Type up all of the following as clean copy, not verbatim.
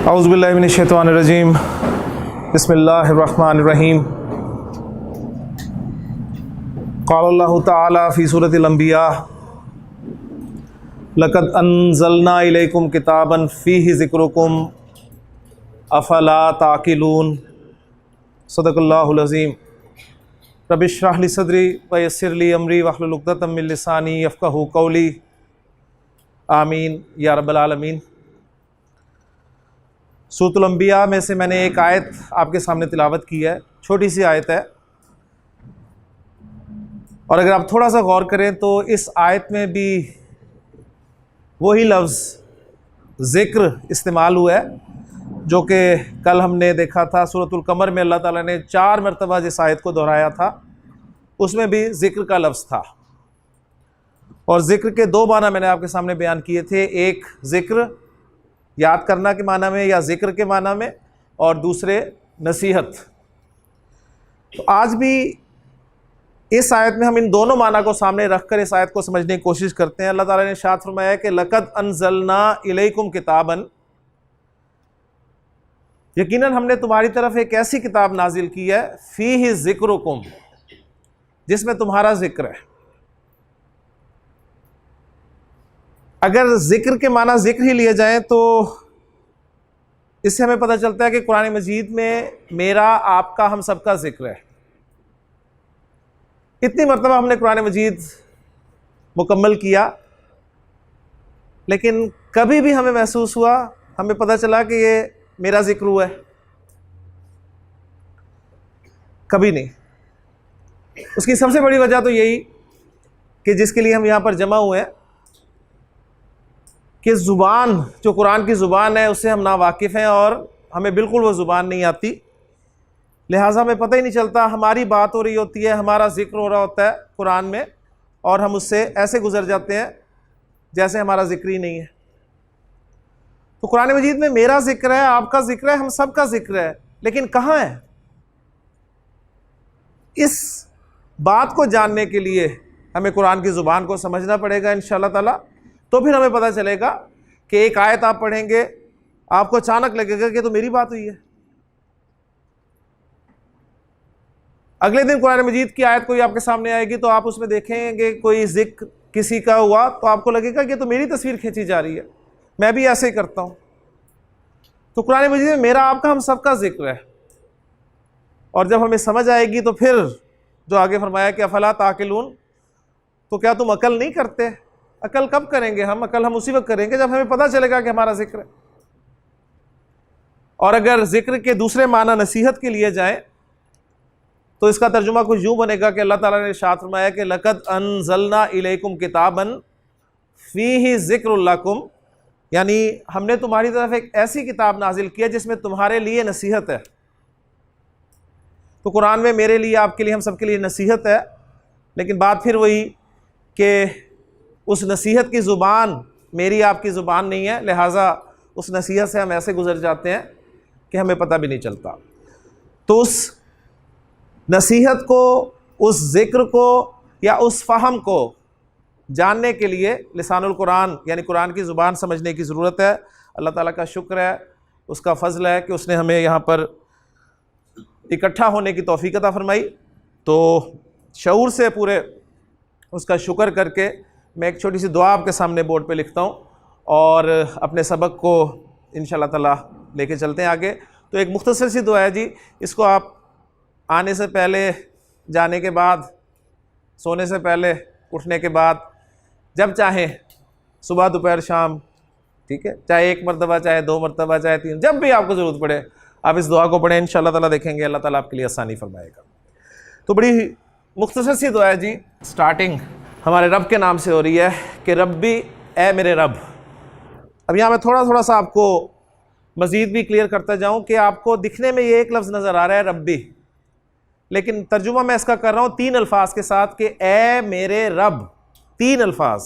औज़ुबिल्लाहि मिनश्शैतानिर्रजीम बिस्मिल्लाहिर्रहमानिर्रहीम। क़ालल्लाहु तआला फ़ी सूरतिल अंबिया लक़द अंज़लना इलैकुम किताबन फ़ीहि ज़िक्रुकुम अफ़ला ताक़िलून। सदक़ल्लाहुल अज़ीम। रब्बि इश्रह ली सदरी व यस्सिर ली अमरी वहलुल उक़दतम मिन लिसानी यफ़क़हू क़ौली। आमीन या रब्बल आलमीन। सूरतुल अंबिया में से मैंने एक आयत आपके सामने तिलावत की है, छोटी सी आयत है, और अगर आप थोड़ा सा गौर करें तो इस आयत में भी वही लफ्ज़ ज़िक्र इस्तेमाल हुआ है जो कि कल हमने देखा था। सूरतुल कमर में अल्लाह ताला ने 4 मरतबा जिस आयत को दोहराया था उसमें भी ज़िक्र का लफ्ज़ था। और ज़िक्र के 2 माना मैंने आपके सामने बयान किए थे, एक ज़िक्र याद करना के माना में या ज़िक्र के माना में, और दूसरे नसीहत। तो आज भी इस आयत में हम इन दोनों माना को सामने रखकर इस आयत को समझने की कोशिश करते हैं। अल्लाह ताला ने इरशाद फरमाया कि लक़द अंज़लना इलैकुम किताबन, यकीनन हमने तुम्हारी तरफ एक ऐसी किताब नाजिल की है, फ़ीहि ज़िक्रुकुम, जिसमें तुम्हारा ज़िक्र है। अगर ज़िक्र के माना ज़िक्र ही लिए जाएं तो इससे हमें पता चलता है कि कुरान मजीद में मेरा, आपका, हम सबका ज़िक्र है। इतनी मरतबा हमने कुरान मजीद मुकम्मल किया, लेकिन कभी भी हमें महसूस हुआ, हमें पता चला कि ये मेरा ज़िक्र हुआ है? कभी नहीं। उसकी सबसे बड़ी वजह तो यही कि जिसके लिए हम यहाँ पर जमा हुए हैं कि ज़ुबान, जो कुरान की ज़ुबान है, उससे हम ना वाकिफ़ हैं और हमें बिल्कुल वो ज़ुबान नहीं आती। लिहाजा हमें पता ही नहीं चलता, हमारी बात हो रही होती है, हमारा ज़िक्र हो रहा होता है कुरान में, और हम उससे ऐसे गुज़र जाते हैं जैसे हमारा ज़िक्र ही नहीं है। तो कुरान मजीद में मेरा ज़िक्र है, आपका ज़िक्र है, हम सब का ज़िक्र है, लेकिन कहाँ है? इस बात को जानने के लिए हमें कुरान की ज़ुबान को समझना पड़ेगा इंशाअल्लाह ताला। तो फिर हमें पता चलेगा कि एक आयत आप पढ़ेंगे, आपको अचानक लगेगा कि तो मेरी बात हुई है। अगले दिन कुरान मजीद की आयत कोई आपके सामने आएगी तो आप उसमें देखेंगे कोई जिक्र किसी का हुआ तो आपको लगेगा कि तो मेरी तस्वीर खींची जा रही है, मैं भी ऐसे ही करता हूं। तो कुरान मजीद में मेरा, आपका, हम सबका जिक्र है। और जब हमें समझ आएगी तो फिर जो आगे फरमाया कि अफला ताकिलून, तो क्या तुम अकल नहीं करते? अकल कब करेंगे हम? अकल हम उसी वक्त करेंगे जब हमें पता चलेगा कि हमारा जिक्र है। और अगर जिक्र के दूसरे माना नसीहत के लिए जाएं तो इसका तर्जुमा कुछ यूं बनेगा कि अल्लाह ताला ने इरशाद फरमाया कि लक़द अंज़लना इलैकुम किताबन फ़ीहि ज़िक्रुल्लकुम, यानी हमने तुम्हारी तरफ एक ऐसी किताब नाजिल की है जिसमें तुम्हारे लिए नसीहत है। तो कुरान में मेरे लिए, आपके लिए, हम सबके लिए नसीहत है, लेकिन बात फिर वही कि उस नसीहत की ज़ुबान मेरी, आपकी ज़ुबान नहीं है, लिहाजा उस नसीहत से हम ऐसे गुज़र जाते हैं कि हमें पता भी नहीं चलता। तो उस नसीहत को, उस ज़िक्र को या उस फ़हम को जानने के लिए लिसानुल कुरान यानी कुरान की ज़ुबान समझने की ज़रूरत है। अल्लाह ताला का शुक्र है, उसका फ़ज़ल है कि उसने हमें यहाँ पर इकट्ठा होने की तौफ़ीक़ अता फ़रमाई। तो शऊर से पूरे उसका शुक्र करके मैं एक छोटी सी दुआ आपके सामने बोर्ड पे लिखता हूँ और अपने सबक को इंशाअल्लाह ताला लेके चलते हैं आगे। तो एक मुख्तसर सी दुआ है जी, इसको आप आने से पहले, जाने के बाद, सोने से पहले, उठने के बाद, जब चाहें, सुबह, दोपहर, शाम, ठीक है, चाहे 1 मरतबा, चाहे 2 मरतबा, चाहे 3, जब भी आपको ज़रूरत पड़े आप इस दुआ को पढ़ें। इंशाअल्लाह ताला देखेंगे अल्लाह ताला आपके लिए आसानी फरमाएगा। तो बड़ी मुख्तसर सी दुआ है जी। स्टार्टिंग हमारे रब के नाम से हो रही है कि रब्बी, ए मेरे रब। अब यहाँ मैं थोड़ा थोड़ा सा आपको मज़ीद भी क्लियर करता जाऊँ कि आपको दिखने में ये एक लफ्ज़ नज़र आ रहा है रब्बी, लेकिन तर्जुमा मैं इसका कर रहा हूँ 3 अल्फाज के साथ कि ए मेरे रब। 3 अल्फाज,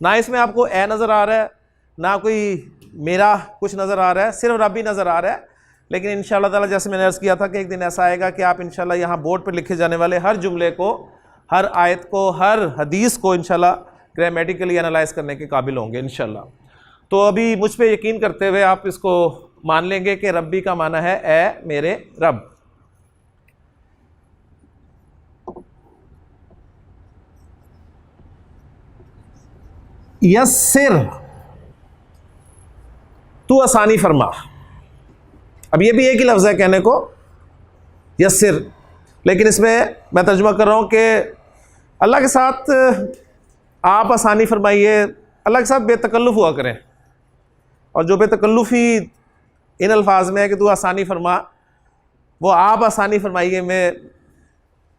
ना इसमें आपको ए नज़र आ रहा है, ना कोई मेरा कुछ नज़र आ रहा है, सिर्फ रब्बी नज़र आ रहा है। लेकिन इंशाअल्लाह ताला, जैसे मैंने अर्ज़ किया था कि एक दिन ऐसा आएगा कि आप इंशाअल्लाह यहाँ बोर्ड पर लिखे जाने वाले हर जुमले को, हर आयत को, हर हदीस को इंशाअल्लाह ग्रामेटिकली एनालाइज करने के काबिल होंगे इंशाअल्लाह। तो अभी मुझ पे यकीन करते हुए आप इसको मान लेंगे कि रब्बी का माना है ए मेरे रब। यस्सिर, तू आसानी फरमा। अब ये भी एक ही लफ्ज़ है कहने को यस्सिर, लेकिन इसमें मैं तर्जुमा कर रहा हूँ कि अल्लाह के साथ आप आसानी फरमाइए, अल्लाह के साथ बेतकल्लुफ़ हुआ करें। और जो बेतकल्लुफ़ी इन अल्फाज में है कि तू आसानी फरमा, वो आप आसानी फरमाइए मैं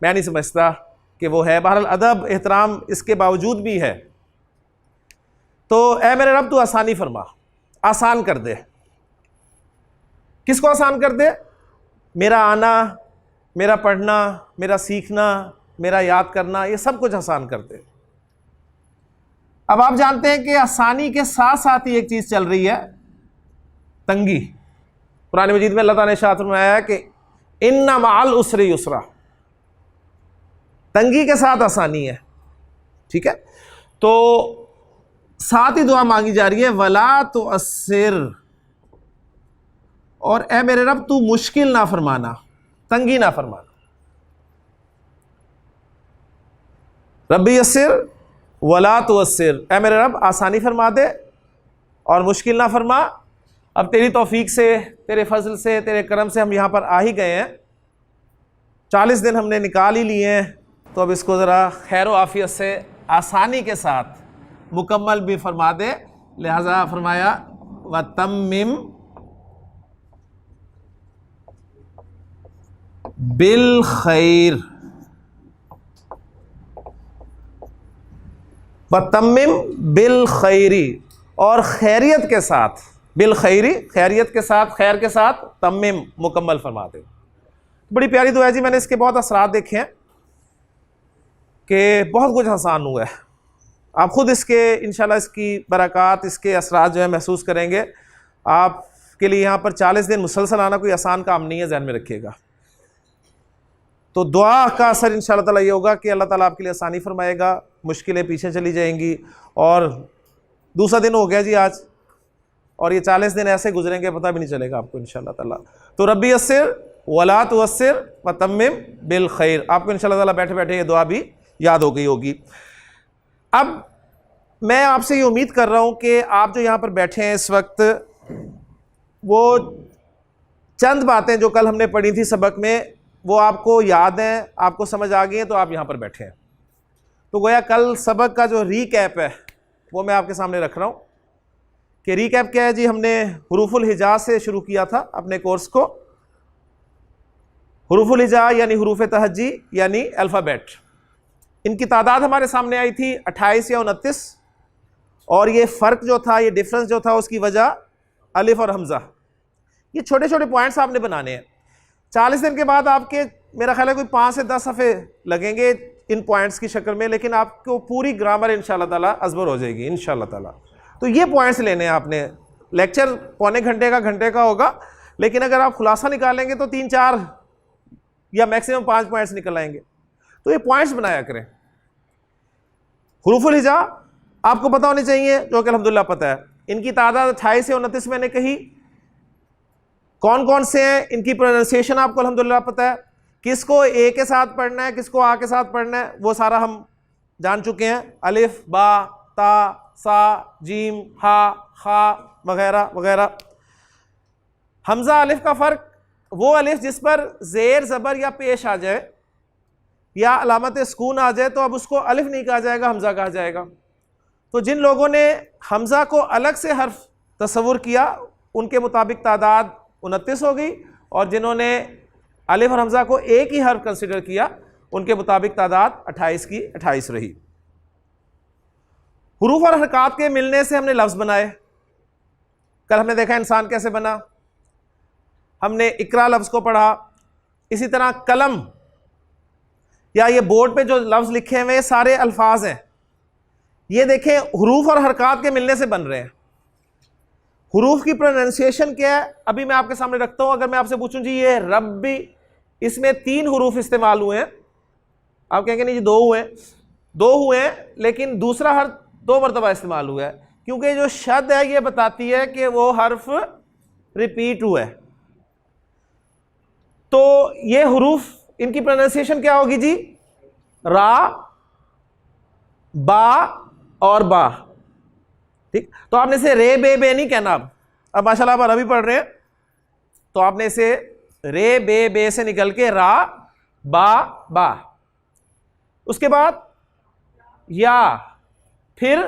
नहीं समझता कि वो है। बहरहाल अदब एहतराम इसके बावजूद भी है। तो ए मेरे रब तू आसानी फरमा, आसान कर दे। किसको आसान कर दे? मेरा आना, मेरा पढ़ना, मेरा सीखना, मेरा याद करना, ये सब कुछ आसान कर दे। अब आप जानते हैं कि आसानी के साथ साथ ही एक चीज चल रही है, तंगी। कुरान मजीद में अल्लाह ताला ने इरशाद फरमाया है कि इन्ना मअल उसरि युसरा, तंगी के साथ आसानी है। ठीक है, तो साथ ही दुआ मांगी जा रही है वला तुअस्सिर, और ए मेरे रब तू मुश्किल ना फरमाना, तंगी ना फरमाना। रब्बी यस्सिर वला तुअस्सिर, ए मेरे रब आसानी फरमा दे और मुश्किल ना फरमा। अब तेरी तौफीक से, तेरे फजल से, तेरे करम से हम यहाँ पर आ ही गए हैं, 40 दिन हमने निकाल ही लिए हैं, तो अब इसको ज़रा खैर व आफियत से आसानी के साथ मुकम्मल भी फरमा दे। लिहाजा फरमाया व तम्मिम बिल खैर, व तम्मिम बिल खैरी, और खैरियत के साथ, बिल खैरी खैरियत के साथ, खैर के साथ, तम्मिम मुकम्मल फरमा दे। बड़ी प्यारी दुआ है जी। मैंने इसके बहुत असरात देखे हैं कि बहुत कुछ आसान हुआ है। आप ख़ुद इसके इंशाल्लाह इसकी बरक़ात, इसके असरात जो है महसूस करेंगे। आपके लिए यहाँ पर 40 दिन मुसलसल आना कोई आसान काम नहीं है, ज़हन में रखिएगा। तो दुआ का असर इंशाल्लाह ताला ये होगा कि अल्लाह ताला आपके लिए आसानी फरमाएगा, मुश्किलें पीछे चली जाएंगी। और दूसरा दिन हो गया जी आज, और ये 40 दिन ऐसे गुजरेंगे पता भी नहीं चलेगा आपको इंशाल्लाह ताला। तो रब्बी यस्सिर वला तुअस्सिर व तम्मिम बिल खैर, आपको इंशाल्लाह ताला बैठे बैठे ये दुआ भी याद हो गई होगी। अब मैं आपसे ये उम्मीद कर रहा हूँ कि आप जो यहाँ पर बैठे हैं इस वक्त, वो चंद बातें जो कल हमने पढ़ी थी सबक में, वो आपको याद हैं, आपको समझ आ गई हैं, तो आप यहाँ पर बैठे हैं। तो गोया कल सबक का जो रीकैप है वो मैं आपके सामने रख रहा हूँ कि रीकैप क्या है जी। हमने हुरूफुल हिजा से शुरू किया था अपने कोर्स को। हुरूफुल हिजा यानी हुरूफ तहज्जी यानी अल्फ़ाबेट, इनकी तादाद हमारे सामने आई थी 28 या 29, और ये फ़र्क जो था, ये डिफरेंस जो था, उसकी वजह अलिफ और हमज़ा। ये छोटे छोटे पॉइंट्स आपने बनाने हैं। 40 दिन के बाद आपके मेरा ख्याल है कोई 5 से 10 सफ़े लगेंगे इन पॉइंट्स की शक्ल में, लेकिन आपको पूरी ग्रामर इंशाल्लाह ताला अज़बर हो जाएगी इंशाल्लाह ताला। तो ये पॉइंट्स लेने हैं आपने। लेक्चर पौने घंटे का होगा, लेकिन अगर आप खुलासा निकालेंगे तो 3-4 या मैक्सिमम 5 पॉइंट्स निकल आएंगे। तो ये पॉइंट्स बनाया करें। हुरूफुल हिजा आपको पता होनी चाहिए, जो कि अल्हम्दुलिल्लाह पता है। इनकी तादाद 28 से 29 मैंने कही। कौन कौन से हैं, इनकी प्रोनाउंसिएशन आपको अल्हम्दुलिल्लाह पता है। किसको ए के साथ पढ़ना है, किसको आ के साथ पढ़ना है, वो सारा हम जान चुके हैं। अलिफ, बा, ता, सा, जीम, हा, खा वगैरह वगैरह। हमजा अलिफ का फ़र्क, वो अलिफ जिस पर ज़ेर ज़बर या पेश आ जाए या अलामत सुकून आ जाए, तो अब उसको अलिफ नहीं कहा जाएगा, हमजा कहा जाएगा। तो जिन लोगों ने हमजा को अलग से हर्फ तस्वुर किया, उनके मुताबिक तादाद 29 हो गई, और जिन्होंने अलिफ और हमजा को एक ही हर्फ कंसिडर किया, उनके मुताबिक तादाद 28 की 28 रही। हुरूफ और हरकात के मिलने से हमने लफ्ज़ बनाए। कल हमने देखा इंसान कैसे बना, हमने इकरा लफ्ज़ को पढ़ा। इसी तरह कलम, या ये बोर्ड पे जो लफ्ज़ लिखे हुए सारे अल्फाज हैं, ये देखें हुरूफ और हरकात के मिलने से बन रहे हैं। हुरूफ की प्रोनाउंसिएशन क्या है, अभी मैं आपके सामने रखता हूं। अगर मैं आपसे पूछूं जी ये रब्बी, इसमें 3 हुरूफ इस्तेमाल हुए हैं, आप कहेंगे नहीं जी 2 हुए, 2 हुए हैं, लेकिन दूसरा हर्फ 2 मरतबा इस्तेमाल हुआ है, क्योंकि जो शद है ये बताती है कि वो हर्फ रिपीट हुआ है। तो ये हरूफ, इनकी प्रोनाउंसिएशन क्या होगी जी? रा, बा और बा। ठीक, तो आपने इसे रे बे नहीं कहना। अब माशाल्लाह आप अरबी पढ़ रहे हैं, तो आपने इसे रे बे से निकल के रा बा। उसके बाद या, फिर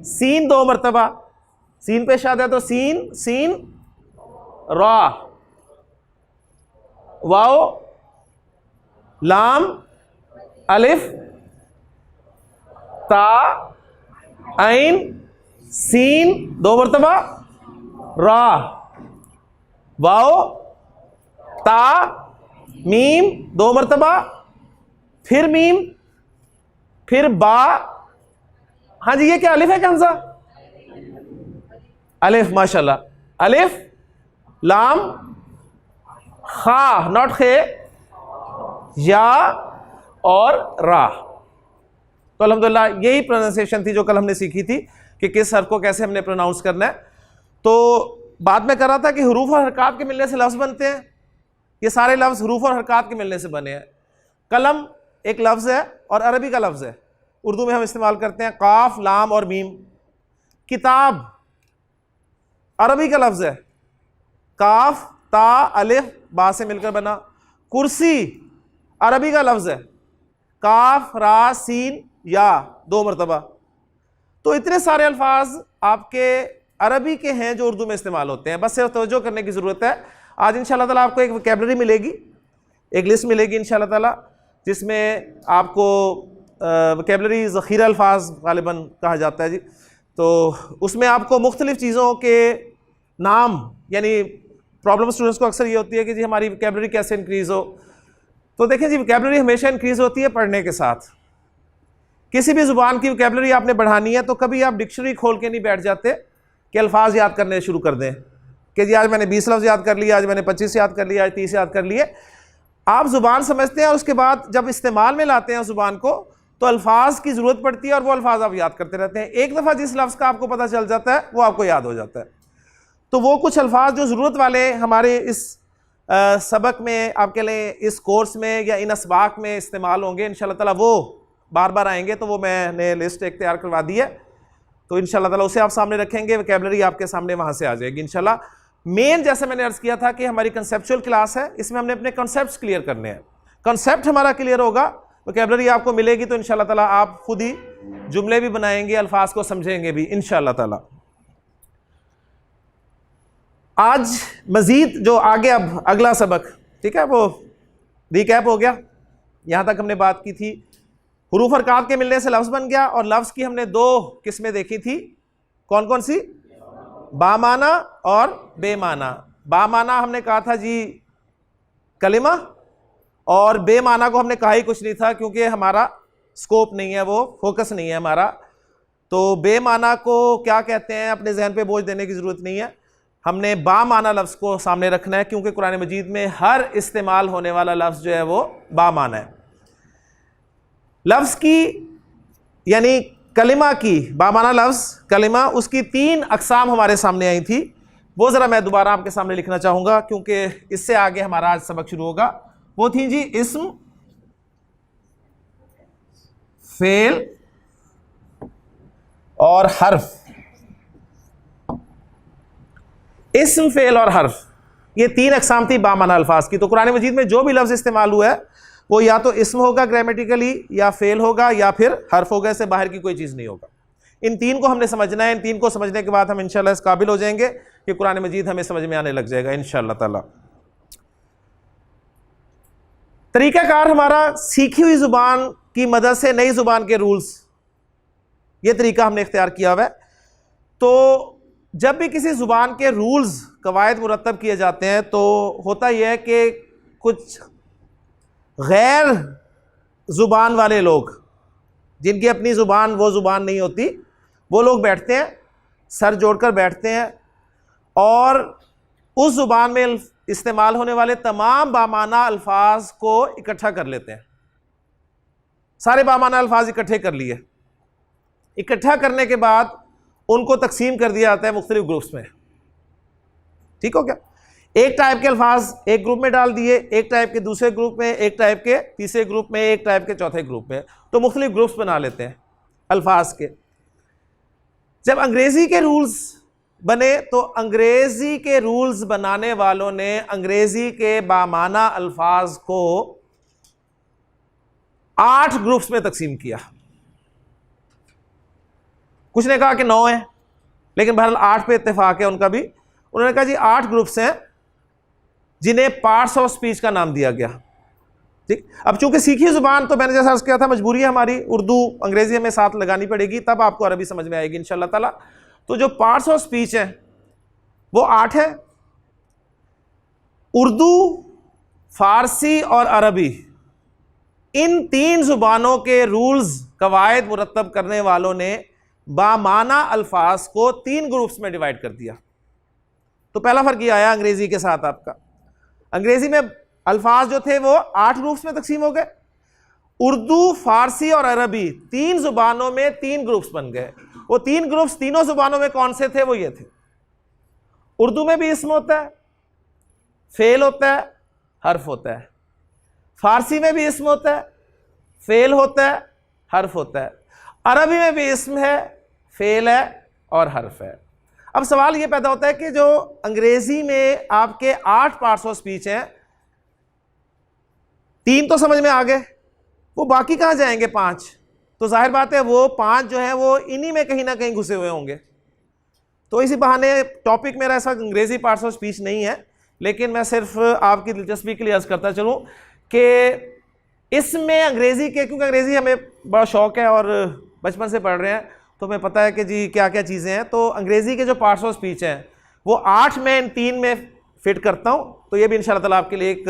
सीन 2 मरतबा, सीन पेश आता है तो सीन सीन रा, वाओ लाम अलिफ ता ऐन सीन 2 मरतबा, रा, वाओ ता मीम 2 मरतबा, फिर मीम, फिर बा। हाँ जी, ये क्या अलिफ है कंजा? अलिफ, माशाल्लाह। अलिफ लाम खा, नॉट खे, या और रा। तो अल्हम्दुलिल्लाह यही प्रोनाउंसिएशन थी जो कल हमने सीखी थी कि किस हर्फ को कैसे हमने प्रोनाउंस करना है। तो बाद में कर रहा था कि हुरूफ और हरकात के मिलने से लफ्ज़ बनते हैं। ये सारे लफ्ज़ हुरूफ और हरकात के मिलने से बने हैं। कलम एक लफ्ज़ है और अरबी का लफ्ज़ है, उर्दू में हम इस्तेमाल करते हैं काफ लाम और मीम। किताब अरबी का लफ्ज़ है, काफ ता अलिफ बा से मिलकर बना। कुर्सी अरबी का लफ्ज़ है, काफ रा सीन या 2 मरतबा। तो इतने सारे अल्फाज आपके अरबी के हैं जो उर्दू में इस्तेमाल होते हैं, बस सिर्फ तवज्जो करने की ज़रूरत है। आज इंशाअल्लाह ताला आपको एक वोकैबुलरी मिलेगी, एक लिस्ट मिलेगी इंशाअल्लाह ताला, जिसमें आपको वोकैबुलरी ज़ख़ीरा अल्फाज ग़ालिबन कहा जाता है जी। तो उसमें आपको मुख्तलिफ़ चीज़ों के नाम, यानी प्रॉब्लम स्टूडेंट्स को अक्सर ये होती है कि जी हमारी वोकैबुलरी कैसे इंक्रीज़ हो। तो देखें जी, वोकैबुलरी हमेशा इंक्रीज़ होती है पढ़ने के साथ। किसी भी ज़ुबान की वोकैबुलरी आपने बढ़ानी है तो कभी आप डिक्शनरी खोल के नहीं बैठ जाते कि अल्फाज याद करने शुरू कर दें कि जी आज मैंने 20 लफ्ज़ याद कर लिए, आज मैंने 25 याद कर लिए, आज 30 याद कर लिए। आप ज़ुबान समझते हैं और उसके बाद जब इस्तेमाल में लाते हैं उस ज़ुबान को तो अल्फाज की ज़रूरत पड़ती है और वो अल्फाज आप याद करते रहते हैं। एक दफ़ा जिस लफ्ज़ का आपको पता चल जाता है वो आपको याद हो जाता है। तो वो कुछ अल्फाज जो ज़रूरत वाले हमारे इस सबक में, आपके लिए इस कोर्स में या इन असबाक में इस्तेमाल होंगे इंशाअल्लाह ताला, वो बार बार आएंगे। तो वो मैंने लिस्ट एक तैयार करवा दी है, तो इंशाअल्लाह ताला उसे आप सामने रखेंगे, वोकैबुलरी आपके सामने वहाँ से आ जाएगी इंशाअल्लाह। मेन जैसे मैंने अर्ज़ किया था कि हमारी कंसेप्चुअल क्लास है, इसमें हमने अपने कॉन्सेप्ट्स क्लियर करने हैं। कॉन्सेप्ट हमारा क्लियर होगा, वोकैबुलरी आपको मिलेगी, तो इंशाअल्लाह ताला आप खुद ही जुमले भी बनाएंगे, अल्फाज को समझेंगे भी इंशाअल्लाह ताला। आज मज़ीद जो आगे अब अगला सबक, ठीक है, वो रिकैप हो गया। यहाँ तक हमने बात की थी हुरूफ हरकात के मिलने से लफ्ज़ बन गया, और लफ्ज़ की हमने 2 किस्में देखी थी। कौन कौन सी? बामाना और बेमाना। बामाना हमने कहा था जी कलिमा, और बेमाना को हमने कहा ही कुछ नहीं था क्योंकि हमारा स्कोप नहीं है, वो फोकस नहीं है हमारा। तो बेमाना को क्या कहते हैं अपने जहन पे बोझ देने की ज़रूरत नहीं है, हमने बामाना लफ्ज़ को सामने रखना है क्योंकि कुरान मजीद में हर इस्तेमाल होने वाला लफ्ज़ जो है वो बामाना है। लफ्ज़ की यानी कलिमा की, बामाना लफ्ज़ कलिमा, उसकी 3 अक़साम हमारे सामने आई थी। वो ज़रा मैं दोबारा आपके सामने लिखना चाहूँगा क्योंकि इससे आगे हमारा आज सबक शुरू होगा। वो थी जी इस्म, फेल और हर्फ। इस्म, फेल और हर्फ, ये 3 अक़साम थी बामाना अल्फाज की। तो कुरान मजीद में जो भी लफ्ज़ इस्तेमाल हुआ है वो या तो इस्म होगा ग्रामेटिकली, या फेल होगा, या फिर हर्फ होगा। इससे बाहर की कोई चीज़ नहीं होगा। इन 3 को हमने समझना है। इन 3 को समझने के बाद हम इंशाअल्लाह इस काबिल हो जाएंगे कि कुरान मजीद हमें समझ में आने लग जाएगा इंशाअल्लाह ताला। तरीक़ाकार हमारा सीखी हुई ज़ुबान की मदद से नई ज़ुबान के रूल्स, ये तरीका हमने इख्तियार किया हुआ है। तो जब भी किसी ज़ुबान के रूल्स, कवायद मुरतब किए जाते हैं तो होता यह है कि कुछ गैर ज़ुबान वाले लोग, जिनकी अपनी ज़ुबान वो ज़ुबान नहीं होती, वो लोग बैठते हैं, सर जोड़कर बैठते हैं और उस ज़ुबान में इस्तेमाल होने वाले तमाम बामाना अल्फाज को इकट्ठा कर लेते हैं। सारे बामाना अल्फाज इकट्ठे कर लिए। इकट्ठा करने के बाद उनको तकसीम कर दिया जाता है मुख्तलिफ ग्रुप्स में। ठीक हो गया। एक टाइप के अल्फाज एक ग्रुप में डाल दिए, एक टाइप के दूसरे ग्रुप में, एक टाइप के तीसरे ग्रुप में, एक टाइप के चौथे ग्रुप में, तो मुख्तलिफ ग्रुप्स बना लेते हैं अल्फाज के। जब अंग्रेजी के रूल्स बने तो अंग्रेजी के रूल्स बनाने वालों ने अंग्रेजी के बामाना अल्फाज को 8 ग्रुप्स में तकसीम किया। कुछ ने कहा कि 9 है, लेकिन बहरहाल 8 पे इत्तेफाक है उनका भी। उन्होंने कहा जी 8 ग्रुप्स हैं जिन्हें पार्ट्स ऑफ स्पीच का नाम दिया गया। ठीक, अब चूंकि सीखी जुबान, तो मैंने जैसा अर्ज किया था मजबूरी है हमारी, उर्दू अंग्रेजी हमें साथ लगानी पड़ेगी, तब आपको अरबी समझ में आएगी इंशाअल्लाह ताला। तो जो पार्ट्स ऑफ स्पीच हैं वो 8 है। उर्दू, फारसी और अरबी, इन 3 जुबानों के रूल्स कवायद मुरत्तब करने वालों ने बामाना अल्फाज को 3 ग्रुप्स में डिवाइड कर दिया। तो पहला फर्क ये आया अंग्रेजी के साथ आपका, अंग्रेजी में अल्फाज जो थे वो 8 ग्रुप्स में तकसीम हो गए। उर्दू, फारसी और अरबी 3 जुबानों में 3 ग्रुप्स बन गए। वो 3 ग्रुप्स तीनों जुबानों में कौन से थे? वो ये थे, उर्दू में भी इस्म होता है, फेल होता है, हर्फ होता है। फारसी में भी इस्म होता है, फेल होता है, हर्फ होता है। अरबी में भी इस्म है, फेल है और हर्फ है। अब सवाल ये पैदा होता है कि जो अंग्रेजी में आपके 8 पार्ट्स ऑफ स्पीच हैं, 3 तो समझ में आ गए, वो बाकी कहां जाएंगे 5? तो जाहिर बात है वो 5 जो है वो इन्हीं में कहीं ना कहीं घुसे हुए होंगे। तो इसी बहाने टॉपिक मेरा ऐसा अंग्रेजी पार्ट्स ऑफ स्पीच नहीं है, लेकिन मैं सिर्फ आपकी दिलचस्पी के लिए अर्ज करता चलूं कि इसमें अंग्रेजी के, क्योंकि अंग्रेजी हमें बड़ा शौक है और बचपन से पढ़ रहे हैं, तो हमें पता है कि जी क्या क्या चीज़ें हैं। तो अंग्रेजी के जो पार्ट्स ऑफ स्पीच हैं वो 8 में इन 3 में फिट करता हूं। तो ये भी इंशाल्लाह ताला आपके लिए एक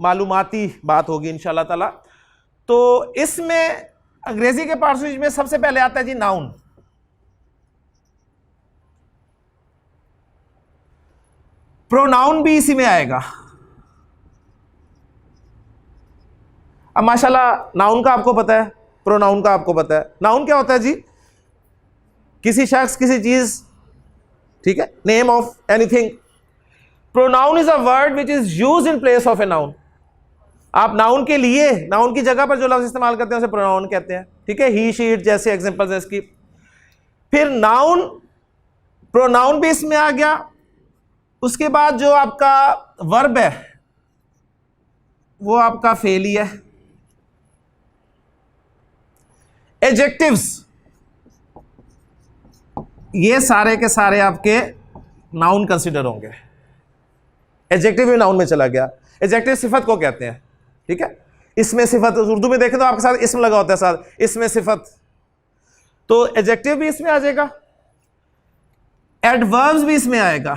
मालूमाती बात होगी इंशाल्लाह ताला। तो इसमें अंग्रेजी के पार्ट्स ऑफ स्पीच में सबसे पहले आता है जी नाउन। प्रोनाउन भी इसी में आएगा। अब माशाल्लाह नाउन का आपको पता है, प्रोनाउन का आपको पता है। नाउन क्या होता है जी? किसी शख्स, किसी चीज, ठीक है, name of anything. Pronoun is a word which is used in place of a noun. आप नाउन के लिए, नाउन की जगह पर जो लफ्ज इस्तेमाल करते हैं उसे प्रोनाउन कहते हैं। ठीक है, ही, शी, इट जैसे एग्जांपल्स हैं इसकी। फिर नाउन, प्रोनाउन भी इसमें आ गया। उसके बाद जो आपका वर्ब है वो आपका फेल ही है। एडजेक्टिव्स, ये सारे के सारे आपके नाउन कंसिडर होंगे। एडजेक्टिव भी नाउन में चला गया। एडजेक्टिव सिफत को कहते हैं। ठीक है, इसमें सिफत, उर्दू में देखें तो आपके साथ इसम लगा होता है, साथ इसमें सिफत, तो एडजेक्टिव भी इसमें आ जाएगा। एडवर्ब्स भी इसमें आएगा।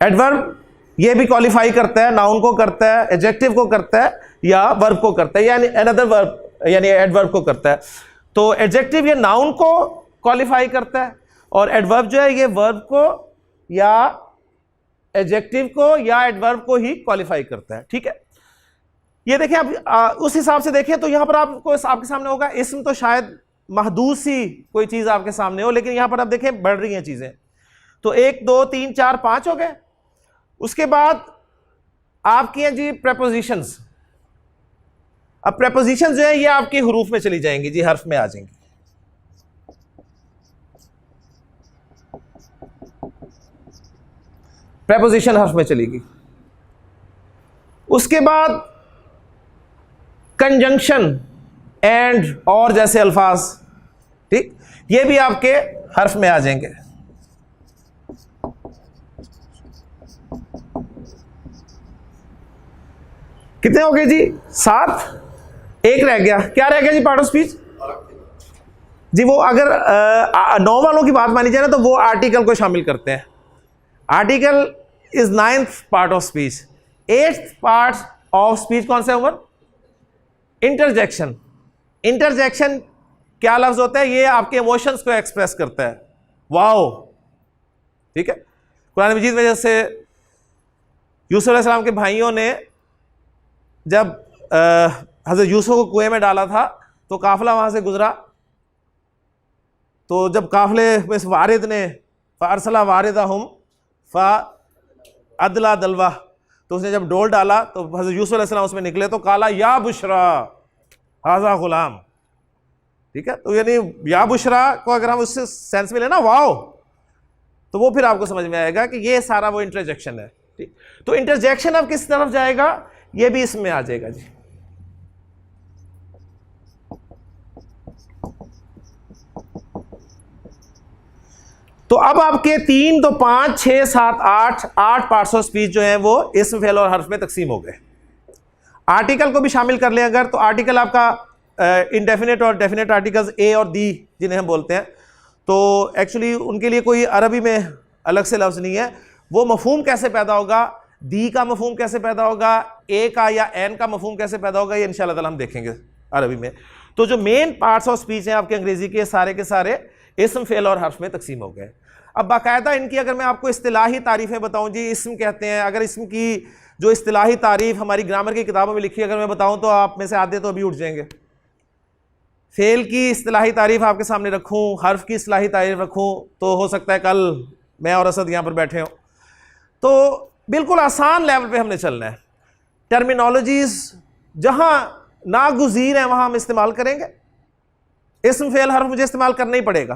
एडवर्ब ये भी क्वालिफाई करता है, नाउन को करता है, एडजेक्टिव को करता है या वर्ब को करता है, यानी अनदर वर्ब यानी एडवर्ब को करता है। तो एडजेक्टिव ये नाउन को क्वालिफाई करता है और एडवर्ब जो है ये वर्ब को या एडजेक्टिव को या एडवर्ब को ही क्वालिफाई करता है। ठीक है, ये देखें आप उस हिसाब से देखें तो यहां पर आपको, आपके सामने होगा इसम, तो शायद महदूद सी कोई चीज आपके सामने हो, लेकिन यहां पर आप देखें बढ़ रही हैं चीजें। तो 1 2 3 4 5 हो गए। उसके बाद आपकी हैं जी प्रेपोजिशंस। अब प्रेपोजिशंस जो है ये आपकी हुरूफ में चली जाएंगी जी, हर्फ में आ जाएंगी। प्रेपोजिशन हर्फ में चलेगी। उसके बाद कंजंक्शन, एंड, और जैसे अल्फाज, ठीक, ये भी आपके हर्फ में आ जाएंगे। कितने हो गए जी? 7। एक रह गया। क्या रह गया जी? पार्ट ऑफ स्पीच जी। वो अगर 9 वालों की बात मानी जाए ना तो वो आर्टिकल को शामिल करते हैं। Article is 9th part of speech. 8th part of speech कौन सा है उमर? इंटरजेक्शन। इंटरजेक्शन क्या लफ्ज होता है? ये आपके इमोशंस को एक्सप्रेस करता है। वाओ, ठीक है। कुरान मजीद में जैसे यूसुफ अलैहिस्सलाम के भाइयों ने जब हज़रत यूसुफ को कुएं में डाला था तो काफिला वहां से गुजरा तो जब काफिले में वारिद ने फ़अरसला वारिदहुम फ़अदला दलवा, तो उसने जब डोल डाला तो हज़रत यूसुफ अलैहिस्सलाम उसमें निकले, तो काला या बुशरा हाज़ा गुलाम। ठीक है, तो यानी या बुशरा को अगर हम उससे सेंस में लेना वाओ, तो वो फिर आपको समझ में आएगा कि ये सारा वो इंटरजेक्शन है। ठीक, तो इंटरजेक्शन अब किस तरफ जाएगा, ये भी इसमें आ जाएगा जी। तो अब आपके 3 तो 5 6 7 8 पार्ट्स ऑफ स्पीच जो है वो इस्म फेल और हर्फ में तकसीम हो गए। आर्टिकल को भी शामिल कर लें अगर, तो आर्टिकल आपका इंडेफिनेट और डेफिनेट आर्टिकल्स ए और दी जिन्हें हम बोलते हैं, तो एक्चुअली उनके लिए कोई अरबी में अलग से लफ्ज़ नहीं है। वो मफहूम कैसे पैदा होगा, दी का मफहूम कैसे पैदा होगा, ए का या एन का मफहूम कैसे पैदा होगा, ये इंशाअल्लाह ताला हम देखेंगे अरबी में। तो जो मेन पार्ट्स ऑफ स्पीच हैं आपके अंग्रेजी के सारे इस्म फेल और हर्फ में तकसीम हो गए। अब बाकायदा इनकी अगर मैं आपको इस्तिलाही तारीफ़ें बताऊं जी, इस्म कहते हैं, अगर इस्म की जो इस्तिलाही तारीफ़ हमारी ग्रामर की किताबों में लिखी अगर मैं बताऊं तो आप में से आधे तो अभी उठ जाएंगे। फेल की इस्तिलाही तारीफ़ आपके सामने रखूं, हर्फ की इस्तिलाही तारीफ़ रखूं, तो हो सकता है कल मैं और असद यहाँ पर बैठे हों। तो बिल्कुल आसान लेवल पे हमने चलना है। टर्मिनोलॉजीज़ जहाँ नागुज़ीर हैं वहाँ हम इस्तेमाल करेंगे। इस्म फेल हर्फ मुझे इस्तेमाल करना ही पड़ेगा,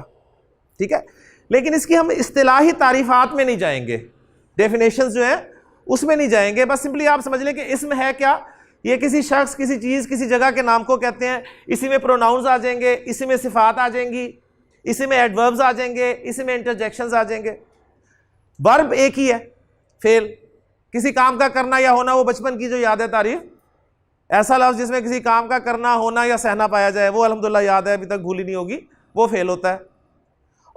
ठीक है, लेकिन इसकी हम इस्तिलाही तारीफ़ात में नहीं जाएंगे, डेफिनेशंस जो हैं उसमें नहीं जाएंगे। बस सिंपली आप समझ लें कि इस्म है क्या, ये किसी शख्स, किसी चीज़, किसी जगह के नाम को कहते हैं। इसी में प्रोनाउंस आ जाएंगे, इसी में सिफात आ जाएंगी, इसी में एडवर्ब्स आ जाएंगे, इसी में इंटरजेक्शंस आ जाएंगे। वर्ब एक ही है, फेल किसी काम का करना या होना। वो बचपन की जो याद है तारीफ, ऐसा लफ्ज़ जिसमें किसी काम का करना, होना या सहना पाया जाए, वो अल्हम्दुलिल्लाह याद है, अभी तक भूली नहीं होगी, वो फेल होता है।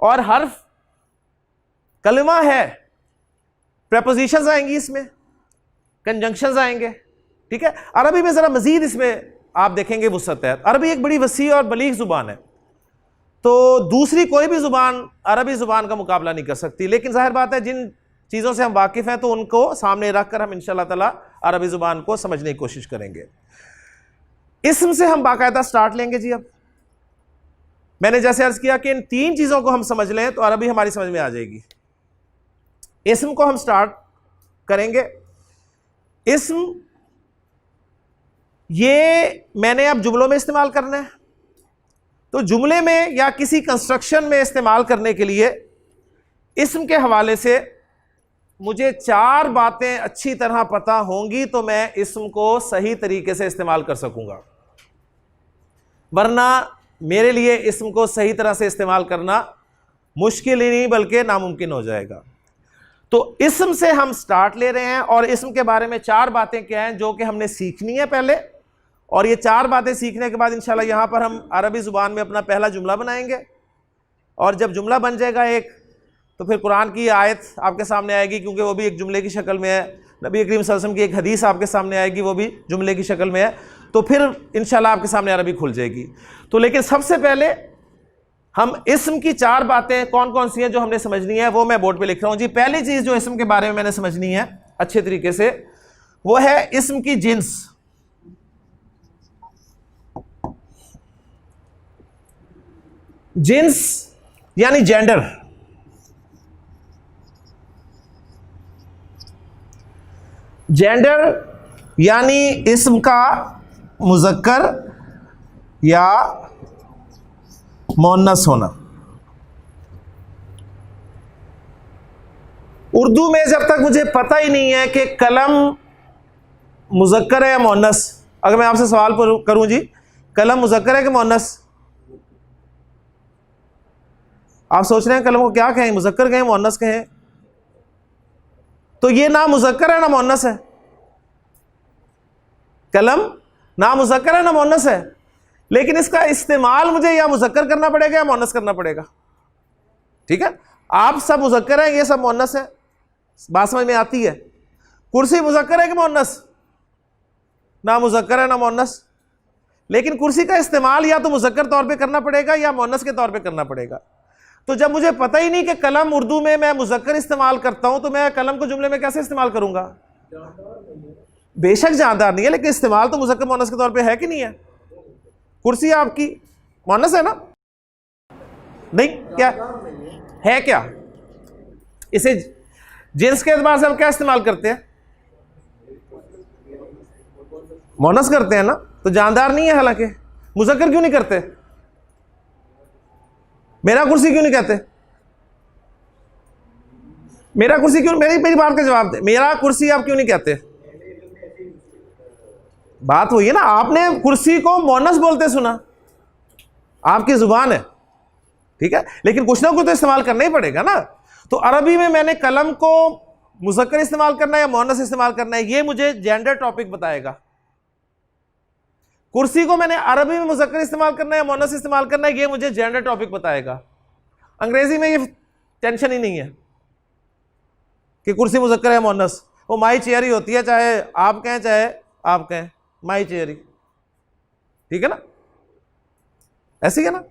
और हर्फ कलमा है, प्रेपोजिशंस आएंगी, इसमें कंजंक्शंस आएंगे, ठीक है। अरबी में ज़रा मज़ीद इसमें आप देखेंगे वुसअत है। अरबी एक बड़ी वसी और बलीग ज़ुबान है, तो दूसरी कोई भी ज़ुबान अरबी ज़ुबान का मुकाबला नहीं कर सकती। लेकिन जाहिर बात है जिन चीज़ों से हम वाकिफ़ हैं तो उनको सामने रख कर हम इंशाअल्लाह ताला अरबी ज़ुबान को समझने की कोशिश करेंगे। इस्म से हम बाकायदा स्टार्ट लेंगे जी। अब मैंने जैसे अर्ज़ किया कि इन 3 चीज़ों को हम समझ लें तो अरबी हमारी समझ में आ जाएगी। इस्म को हम स्टार्ट करेंगे। इस्म ये मैंने अब जुमलों में इस्तेमाल करना है, तो जुमले में या किसी कंस्ट्रक्शन में इस्तेमाल करने के लिए इस्म के हवाले से मुझे 4 बातें अच्छी तरह पता होंगी तो मैं इस्म को सही तरीके से इस्तेमाल कर सकूंगा, वरना मेरे लिए इस्म को सही तरह से इस्तेमाल करना मुश्किल ही नहीं बल्कि नामुमकिन हो जाएगा। तो इस्म से हम स्टार्ट ले रहे हैं और इस्म के बारे में 4 बातें क्या हैं जो कि हमने सीखनी है पहले, और ये 4 बातें सीखने के बाद इंशाल्लाह यहाँ पर हम अरबी ज़ुबान में अपना पहला जुमला बनाएंगे। और जब जुमला बन जाएगा एक, तो फिर कुरान की आयत आपके सामने आएगी, क्योंकि वो भी एक जुमले की शक्ल में है। नबी करीम सल्लल्लाहु अलैहि वसल्लम की एक हदीस आपके सामने आएगी, वो भी जुमले की शक्ल में है। तो फिर इंशाल्लाह आपके सामने अरबी खुल जाएगी। तो लेकिन सबसे पहले हम इस्म की 4 बातें कौन कौन सी हैं जो हमने समझनी है वो मैं बोर्ड पे लिख रहा हूँ जी। पहली चीज़ जो इस्म के बारे में मैंने समझनी है अच्छे तरीके से, वो है इस्म की जिन्स। जिन्स यानी जेंडर। जेंडर यानी इस्म का मुज़क्कर या मोन्नस होना। उर्दू में जब तक मुझे पता ही नहीं है कि कलम मुज़क्कर है या मोन्नस, अगर मैं आपसे सवाल करूं जी, कलम मुज़क्कर है कि मोन्नस, आप सोच रहे हैं कलम को क्या कहें, मुज़क्कर कहें मोन्नस कहें? तो ये ना मुज़क्कर है ना मोन्नस है। कलम ना मुज़क्कर है ना मोन्नस है, लेकिन इसका इस्तेमाल मुझे या मुज़क्कर करना पड़ेगा या मोन्नस करना पड़ेगा। ठीक है, आप सब मुज़क्कर हैं, ये सब मोन्नस है, बात समझ में आती है। कुर्सी मुज़क्कर है कि मोन्नस? ना मुज़क्कर है ना मोन्नस, लेकिन कुर्सी का इस्तेमाल या तो मुज़क्कर तौर पे करना पड़ेगा या मोन्नस के तौर पे करना पड़ेगा। तो जब मुझे पता ही नहीं कि कलम उर्दू में मैं मुज़क्कर इस्तेमाल करता हूं, तो मैं कलम को जुमले में कैसे इस्तेमाल करूंगा? बेशक जानदार नहीं है, लेकिन इस्तेमाल तो मुज़क्कर मोन्नस के तौर पे है कि नहीं है? कुर्सी आपकी मोन्नस है ना? नहीं, क्या है, क्या इसे जिन्स के एतबार से हम क्या इस्तेमाल करते हैं? मोनस करते हैं ना, तो जानदार नहीं है। हालांकि मुज़क्कर क्यों नहीं करते? मेरा कुर्सी क्यों नहीं कहते? मेरा कुर्सी क्यों, मेरी बात का जवाब दे, मेरा कुर्सी आप क्यों नहीं कहते? बात वही है ना, आपने कुर्सी को मोनस बोलते सुना, आपकी जुबान है, ठीक है, लेकिन कुछ ना कुछ तो इस्तेमाल करना ही पड़ेगा ना। तो अरबी में मैंने कलम को मुज़क्कर इस्तेमाल करना है या मोनस इस्तेमाल करना है, ये मुझे जेंडर टॉपिक बताएगा। कुर्सी को मैंने अरबी में मुज़क्कर इस्तेमाल करना है या मोनस इस्तेमाल करना है, ये मुझे जेंडर टॉपिक बताएगा। अंग्रेजी में ये टेंशन ही नहीं है कि कुर्सी मुज़क्कर है मोनस, वो माई चेयर ही होती है, चाहे आप कहें चाहे आप कहें, माई चेयर ही, ठीक है ना, ऐसी है ना।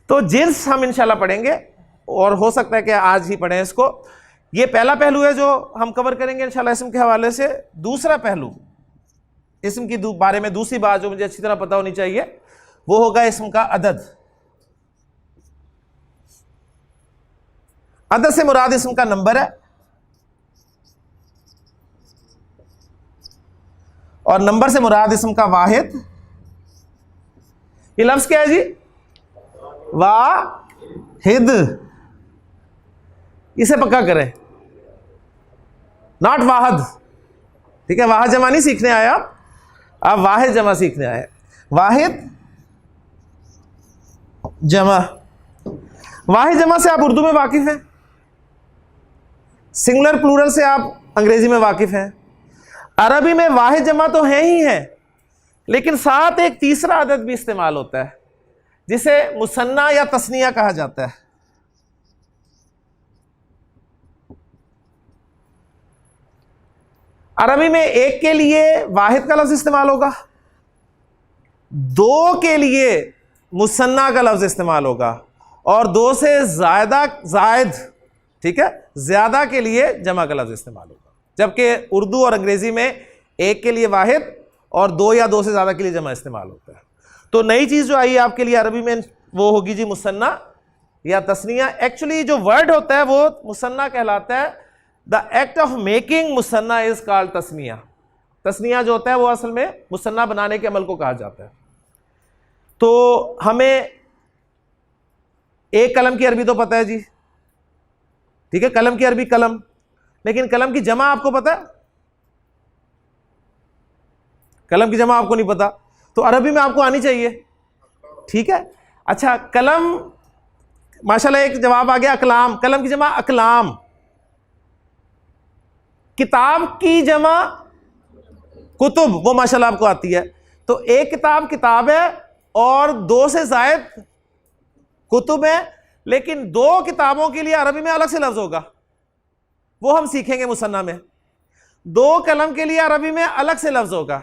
तो जिन्स हम इंशाल्लाह पढ़ेंगे, और हो सकता है कि आज ही पढ़ें इसको। ये पहला पहलू है जो हम कवर करेंगे इंशाल्लाह इसम के हवाले से। दूसरा पहलू, इसम की बारे में दूसरी बात जो मुझे अच्छी तरह पता होनी चाहिए, वो होगा इसम का अदद। अदद से मुराद इसम का नंबर है, और नंबर से मुराद इसम का वाहिद। ये लफ्ज क्या है जी? वाहिद। इसे पक्का करें, नॉट वाहद, ठीक है। वाहद जमा नहीं सीखने आए आप वाहिद जमा सीखने आए। वाहिद जमा, वाहिद जमा से आप उर्दू में वाकिफ हैं, सिंगुलर प्लूरल से आप अंग्रेजी में वाकिफ हैं। अरबी में वाहिद जमा तो है ही है, लेकिन साथ एक तीसरा अदद भी इस्तेमाल होता है जिसे मुसन्ना या तस्निया कहा जाता है। अरबी में एक के लिए वाहिद का लफ्ज इस्तेमाल होगा, दो के लिए मुसन्ना का लफ्ज इस्तेमाल होगा, और दो से ज्यादा जायद, ठीक है, ज्यादा के लिए जमा का लफ्ज इस्तेमाल होगा। जबकि उर्दू और अंग्रेजी में एक के लिए वाहिद और दो या दो से ज्यादा के लिए जमा इस्तेमाल होता है। तो नई चीज जो आई है आपके लिए अरबी में, वो होगी जी मुसन्ना या तस्निया। एक्चुअली जो वर्ड होता है वो मुसन्ना कहलाता है। द एक्ट ऑफ मेकिंग मुसन्ना इज कॉल्ड तस्निया। तस्निया जो होता है वो असल में मुसन्ना बनाने के अमल को कहा जाता है। तो हमें एक कलम की अरबी तो पता है जी, ठीक है, कलम की अरबी कलम, लेकिन कलम की जमा आपको पता है? कलम की जमा आपको नहीं पता, तो अरबी में आपको आनी चाहिए, ठीक है। अच्छा, कलम, माशाल्लाह एक जवाब आ गया, अकलाम। कलम की जमा अकलाम। किताब की जमा कुतुब, वो माशाल्लाह आपको आती है। तो एक किताब किताब है और दो से जायद कुतुब है, लेकिन दो किताबों के लिए अरबी में अलग से लफ्ज होगा, वो हम सीखेंगे मुसन्ना में। दो कलम के लिए अरबी में अलग से लफ्ज होगा,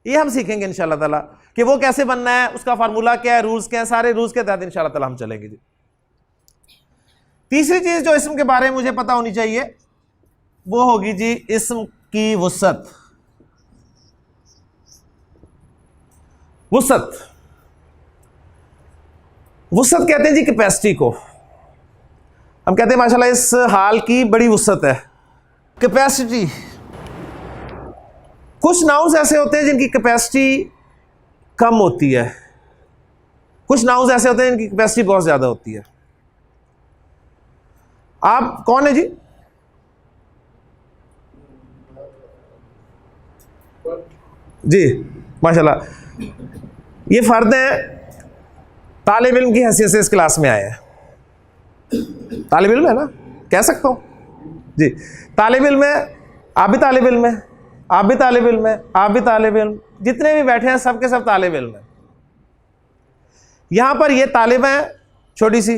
ये हम सीखेंगे इंशाल्लाह ताला कि वो कैसे बनना है, उसका फार्मूला क्या है, रूल्स क्या है, सारे रूल्स के तहत इंशाल्लाह ताला हम चलेंगे जी। तीसरी चीज जो इस्म के बारे में मुझे पता होनी चाहिए वो होगी जी इस्म की वुसअत। वुसअत, वुसअत कहते हैं जी कैपेसिटी को। हम कहते हैं माशाल्लाह इस हाल की बड़ी वुसअत है, कैपेसिटी। कुछ नाउन्स ऐसे होते हैं जिनकी कैपेसिटी कम होती है, कुछ नाउन्स ऐसे होते हैं जिनकी कैपेसिटी बहुत ज्यादा होती है। आप कौन है जी? जी माशाल्लाह, ये फर्द है तालिब इल्म की हैसियत से इस क्लास में आए हैं। तालिब इल्म है ना, कह सकता हूँ जी, तालिब इल्म है, आप भी तालिब इल्म है, आप भी तालिब इल्म है, आप भी तालिब इल्म, जितने भी बैठे हैं सब के सब तालिब इल्म है। यहाँ पर ये तालिब हैं छोटी सी,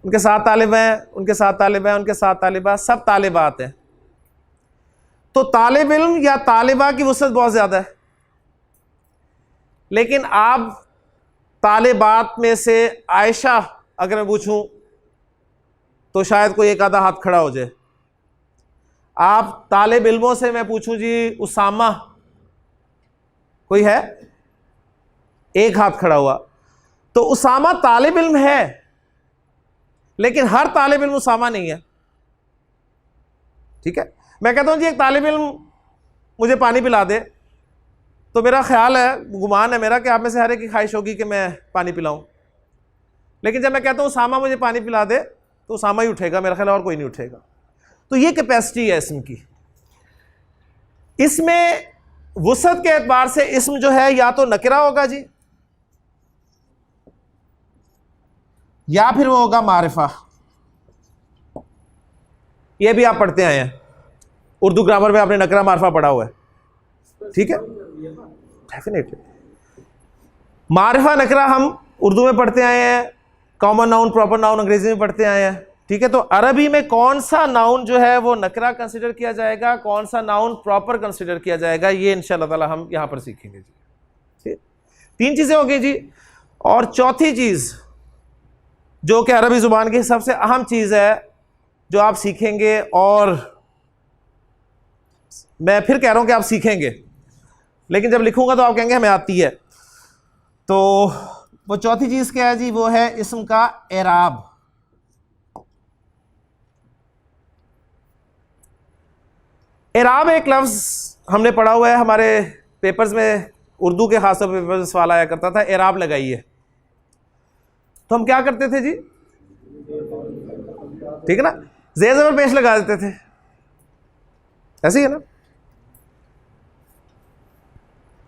उनके साथ तालिब हैं, उनके साथ तालिब हैं, उनके साथ तालिबा, सब तालिबात हैं। तो तालिब इल्म या तालिबा की वुसअत बहुत ज़्यादा है, लेकिन आप तालिबात में से आयशा अगर मैं पूछूं तो शायद कोई एक आधा हाथ खड़ा हो जाए। आप तालिब इल्मों से मैं पूछूं जी उसामा, कोई है? एक हाथ खड़ा हुआ। तो उसामा तालिब इल्म है, लेकिन हर तालिब इल्म उसामा नहीं है। ठीक है, मैं कहता हूं जी एक तालिब इल्म मुझे पानी पिला दे, तो मेरा ख्याल है, गुमान है मेरा, कि आप में से हर एक की ख्वाहिश होगी कि मैं पानी पिलाऊं। लेकिन जब मैं कहता हूं उसामा मुझे पानी पिला दे, तो उसामा ही उठेगा मेरा ख्याल, और कोई नहीं उठेगा। तो ये कैपेसिटी है इसम की। इसमें वुसअत के एतबार से इसम जो है या तो नकिरा होगा जी, या फिर वो होगा मारिफा। ये भी आप पढ़ते आए हैं, उर्दू ग्रामर में आपने नकरा मारिफा पढ़ा हुआ है। ठीक है, डेफिनेटली मारिफा नकरा हम उर्दू में पढ़ते आए हैं, कॉमन नाउन प्रॉपर नाउन अंग्रेजी में पढ़ते आए हैं। ठीक है, तो अरबी में कौन सा नाउन जो है वो नकरा कंसिडर किया जाएगा, कौन सा नाउन प्रॉपर कंसिडर किया जाएगा, ये इंशाअल्लाह ताला हम यहां पर सीखेंगे जी। ठीक, 3 चीजें हो गई जी। और चौथी चीज जो कि अरबी जुबान की सबसे अहम चीज है जो आप सीखेंगे, और मैं फिर कह रहा हूं कि आप सीखेंगे, लेकिन जब लिखूंगा तो आप कहेंगे हमें आती है। तो वो चौथी चीज क्या है जी, वो है इस्म का एराब। एराब एक लफ्ज हमने पढ़ा हुआ है, हमारे पेपर्स में, उर्दू के खासतौर पर पेपर में सवाल आया करता था, एराब लगाइए। तो हम क्या करते थे जी, ठीक है ना, ज़ेर ज़बर पेश लगा देते थे, ऐसे ही है ना।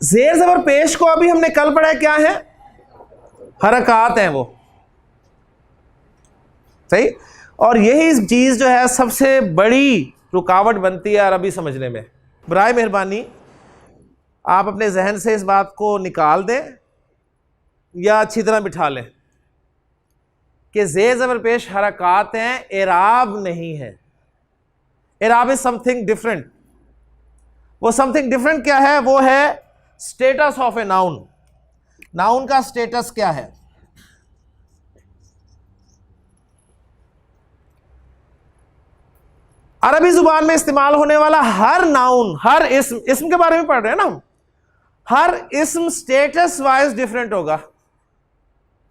ज़ेर ज़बर पेश को अभी हमने कल पढ़ा है, क्या है, हरकत हैं वो, सही। और यही चीज जो है सबसे बड़ी रुकावट बनती है अरबी समझने में। बराए मेहरबानी आप अपने जहन से इस बात को निकाल दें या अच्छी तरह बिठा लें कि ज़ेर ज़बर पेश हरकत हैं, एराब नहीं है। एराब इज समथिंग डिफरेंट। वो समथिंग डिफरेंट क्या है, वो है status of a noun. Noun का स्टेटस क्या है। अरबी जुबान में इस्तेमाल होने वाला हर नाउन, हर इस्म के बारे में पढ़ रहे हैं ना हम, हर इस्म स्टेटस वाइज डिफरेंट होगा।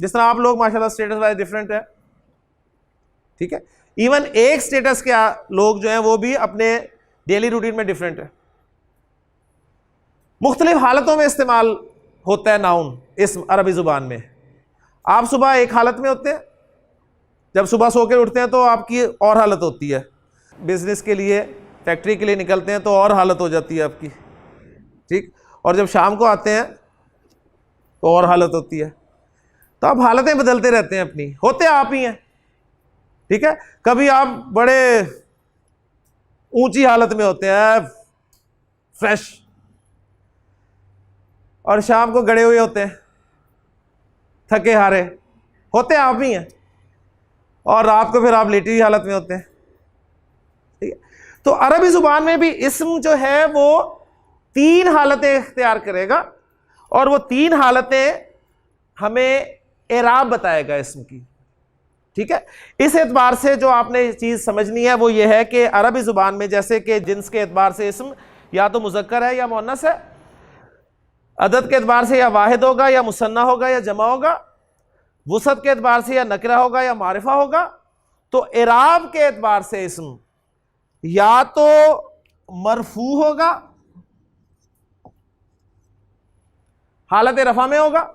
जिस तरह आप लोग माशाल्लाह स्टेटस वाइज डिफरेंट है, ठीक है। इवन एक स्टेटस के लोग जो हैं वो भी अपने डेली रूटीन में डिफरेंट है। मुख्तलिफ हालतों में इस्तेमाल होता है नाउन इस्म अरबी जुबान में। आप सुबह एक हालत में होते हैं, जब सुबह सो के उठते हैं तो आपकी और हालत होती है, बिजनेस के लिए फैक्ट्री के लिए निकलते हैं तो और हालत हो जाती है आपकी, ठीक। और जब शाम को आते हैं तो और हालत होती है। तो आप हालतें बदलते रहते हैं अपनी, होते आप ही हैं, ठीक है। कभी आप बड़े ऊंची हालत में होते हैं, फ्रेश, और शाम को गड़े हुए होते हैं, थके हारे, होते आप ही हैं। और रात को फिर आप लेटी हुई हालत में होते हैं, ठीक है। तो अरबी जुबान में भी इस्म जो है वो 3 हालतें इख्तियार करेगा, और वो 3 हालतें हमें एराब बताएगा इस्म की, ठीक है। इस एतबार से जो आपने चीज समझनी है वो ये है कि अरबी जुबान में जैसे कि जिन्स के एतबार से इस्म या तो मुज़क्कर है या मुअन्नस है, अदद के एतबार से या वाहिद होगा या मुसन्ना होगा या जमा होगा, वुसअत के एतबार से या नकरा होगा या मारिफा होगा। तो एराब के एतबार से इस्म या तो मरफू होगा, हालत रफा में होगा,